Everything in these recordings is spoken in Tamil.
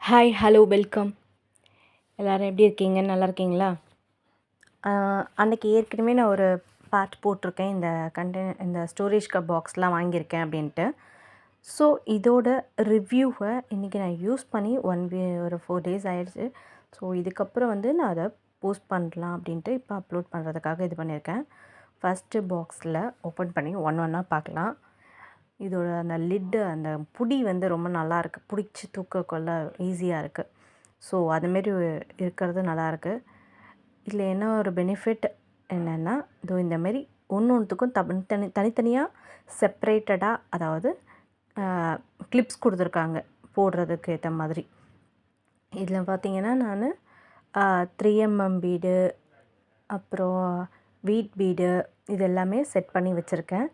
Hi, hello, welcome. எல்லோரும் எப்படி இருக்கீங்க? நல்லா இருக்கீங்களா? அன்றைக்கி ஏற்கனவே நான் ஒரு பார்ட் போட்டிருக்கேன். இந்த ஸ்டோரேஜ் பாக்ஸ்லாம் வாங்கியிருக்கேன் அப்படின்ட்டு. ஸோ இதோட ரிவ்யூவை இன்றைக்கி நான் யூஸ் பண்ணி ஒரு 4 டேஸ் ஆயிடுச்சு. ஸோ இதுக்கப்புறம் நான் அதை போஸ்ட் பண்ணலாம் அப்படின்ட்டு இப்போ அப்லோட் பண்ணுறதுக்காக இது பண்ணியிருக்கேன். ஃபஸ்ட்டு பாக்ஸில் ஓப்பன் பண்ணி ஒன்றா பார்க்கலாம். இதோட அந்த லிட்டு, அந்த புடி ரொம்ப நல்லாயிருக்கு. பிடிச்சி தூக்கக்கொள்ள ஈஸியாக இருக்குது. ஸோ அதுமாரி இருக்கிறது நல்லாயிருக்கு. இதில் என்ன ஒரு பெனிஃபிட் என்னென்னா, இந்தமாரி ஒன்றுத்துக்கும் தனித்தனியாக செப்ரேட்டடாக, அதாவது கிளிப்ஸ் கொடுத்துருக்காங்க போடுறதுக்கு ஏற்ற மாதிரி. இதில் பார்த்திங்கன்னா நான் 3mm பீடு, அப்புறம் வீட் பீடு, இது எல்லாமே செட் பண்ணி வச்சுருக்கேன்.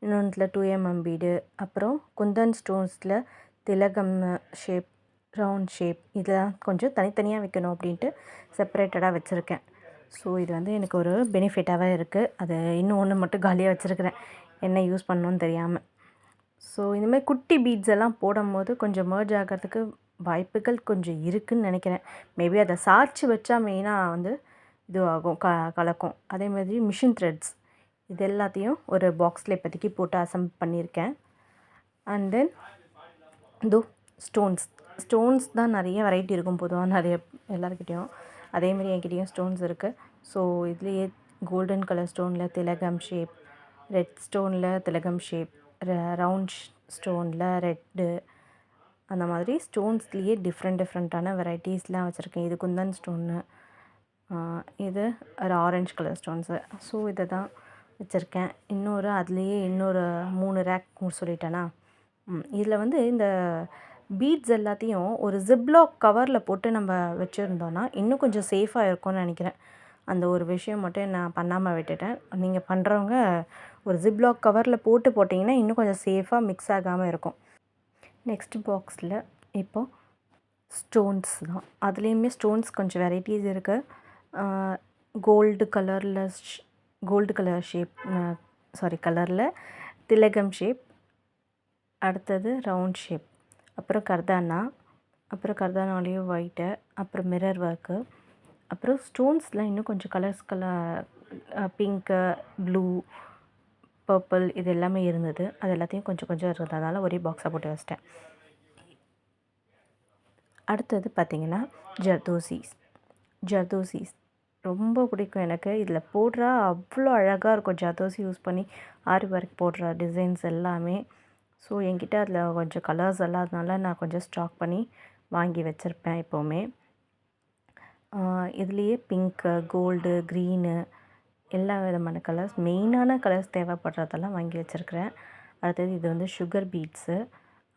இன்னொன்றில் 2mm பீடு, அப்புறம் குந்தன் ஸ்டோன்ஸில் திலகம் ஷேப், ரவுண்ட் ஷேப், இதெல்லாம் கொஞ்சம் தனித்தனியாக வைக்கணும் அப்படின்ட்டு செப்பரேட்டடாக வச்சுருக்கேன். ஸோ இது எனக்கு ஒரு பெனிஃபிட்டாகவே இருக்குது. அது இன்னும் ஒன்று மட்டும் காலியாக வச்சுருக்கிறேன், என்ன யூஸ் பண்ணணுன்னு தெரியாமல். ஸோ இந்தமாதிரி குட்டி பீட்ஸ் எல்லாம் போடும்போது கொஞ்சம் மர்ஜ் ஆகிறதுக்கு வாய்ப்புகள் கொஞ்சம் இருக்குதுன்னு நினைக்கிறேன். மேபி அதை சாய்ச்சி வச்சா மெயினாக இது ஆகும், கலக்கும். அதே மாதிரி மிஷின் த்ரெட்ஸ், இது எல்லாத்தையும் ஒரு பாக்ஸில் இப்போதைக்கு போட்டு அசெம்பிள் பண்ணியிருக்கேன். அண்ட் தென் ஸ்டோன்ஸ் தான் நிறைய வெரைட்டி இருக்கும் பொதுவாக, நிறைய எல்லாருக்கிட்டேயும். அதேமாதிரி என்கிட்டேயும் ஸ்டோன்ஸ் இருக்குது. ஸோ இதுலேயே கோல்டன் கலர் ஸ்டோனில் திலகம் ஷேப், ரெட் ஸ்டோனில் திலகம் ஷேப், ரவுண்ட் ஸ்டோனில் ரெட்டு, அந்த மாதிரி ஸ்டோன்ஸ்லேயே டிஃப்ரெண்ட்டான வெரைட்டிஸ்லாம் வச்சுருக்கேன். இது குந்தன் ஸ்டோனு, இது ஒரு ஆரஞ்சு கலர் ஸ்டோன்ஸு. ஸோ இதை தான் வச்சுருக்கேன். அதுலேயே இன்னொரு 3 ரேக் சொல்லிட்டேனா. இதில் இந்த பீட்ஸ் எல்லாத்தையும் ஒரு ஜிப்லாக் கவரில் போட்டு நம்ம வச்சுருந்தோன்னா இன்னும் கொஞ்சம் சேஃபாக இருக்கும்னு நினைக்கிறேன். அந்த ஒரு விஷயம் மட்டும் நான் பண்ணாமல் விட்டுட்டேன். நீங்கள் பண்ணுறவங்க ஒரு ஜிப்லாக் கவரில் போட்டிங்கன்னா இன்னும் கொஞ்சம் சேஃபாக மிக்ஸ் ஆகாமல் இருக்கும். நெக்ஸ்ட் பாக்ஸில் இப்போது ஸ்டோன்ஸ் தான். அதுலேயுமே ஸ்டோன்ஸ் கொஞ்சம் வெரைட்டிஸ் இருக்குது. கோல்டு கலர் ஷேப், கலரில் திலகம் ஷேப், அடுத்தது ரவுண்ட் ஷேப், அப்புறம் கர்தானாலேயும் ஒயிட்டு, அப்புறம் மிரர் ஒர்க்கு, அப்புறம் ஸ்டோன்ஸில் இன்னும் கொஞ்சம் கலர் பிங்க்கு, ப்ளூ, பர்பிள், இது எல்லாமே இருந்தது. அது எல்லாத்தையும் கொஞ்சம் இருந்ததுனால ஒரே பாக்ஸாக போட்டு வச்சிட்டேன். அடுத்தது பார்த்திங்கன்னா ஜர்தோசிஸ் ரொம்ப பிடிக்கும் எனக்கு. இதில் போடுறா அவ்வளோ அழகாக இருக்கும். ஜர்தோசி யூஸ் பண்ணி ஆரி ஒர்க் போடுற டிசைன்ஸ் எல்லாமே. ஸோ என்கிட்ட அதில் கொஞ்சம் கலர்ஸ் இல்லாதனால நான் கொஞ்சம் ஸ்டாக் பண்ணி வாங்கி வச்சுருப்பேன் எப்போவுமே. இதுலேயே பிங்க்கு, கோல்டு, க்ரீனு, எல்லா விதமான கலர்ஸ், மெயினான கலர்ஸ் தேவைப்படுறதெல்லாம் வாங்கி வச்சுருக்கிறேன். அடுத்தது இது சுகர் பீட்ஸு,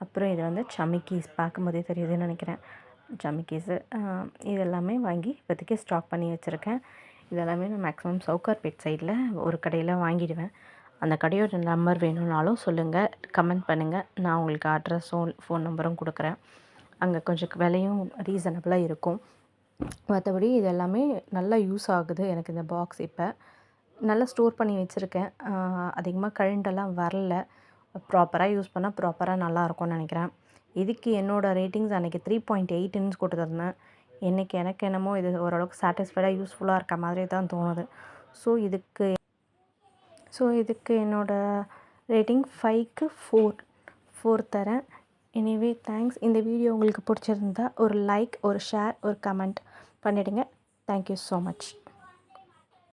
அப்புறம் இது சமிக்கீஸ், பார்க்கும்போதே தெரியுதுன்னு நினைக்கிறேன், ஜமிக்கீஸு. இது எல்லாமே வாங்கி இப்போதைக்கு ஸ்டாக் பண்ணி வச்சுருக்கேன். இதெல்லாமே நான் மேக்ஸிமம் சவுகார்பேட் சைடில் ஒரு கடையில் வாங்கிடுவேன். அந்த கடையோட நம்பர் வேணும்னாலும் சொல்லுங்கள், கமெண்ட் பண்ணுங்கள். நான் உங்களுக்கு அட்ரஸும் ஃபோன் நம்பரும் கொடுக்குறேன். அங்கே கொஞ்சம் விலையும் ரீசனபிளாக இருக்கும். மற்றபடி இது எல்லாமே நல்லா யூஸ் ஆகுது எனக்கு. இந்த பாக்ஸ் இப்போ நல்லா ஸ்டோர் பண்ணி வச்சுருக்கேன். அதிகமாக கழண்டெல்லாம் வரல. ப்ராப்பராக யூஸ் பண்ணால் ப்ராப்பராக நல்லாயிருக்கும்னு நினைக்கிறேன். இதுக்கு என்னோடய ரேட்டிங்ஸ் அன்றைக்கி 3.8ன்னு கொடுத்துருந்தேன். இன்றைக்கி எனக்கு என்னமோ இது ஓரளவுக்கு சாட்டிஸ்ஃபைடாக யூஸ்ஃபுல்லாக இருக்க மாதிரி தான் தோணுது. ஸோ இதுக்கு என்னோடய ரேட்டிங் 5க்கு 4 தரேன். Anyway thanks. இந்த வீடியோ உங்களுக்கு பிடிச்சிருந்தா ஒரு லைக், ஒரு ஷேர், ஒரு கமெண்ட் பண்ணிவிடுங்க. Thank you so much.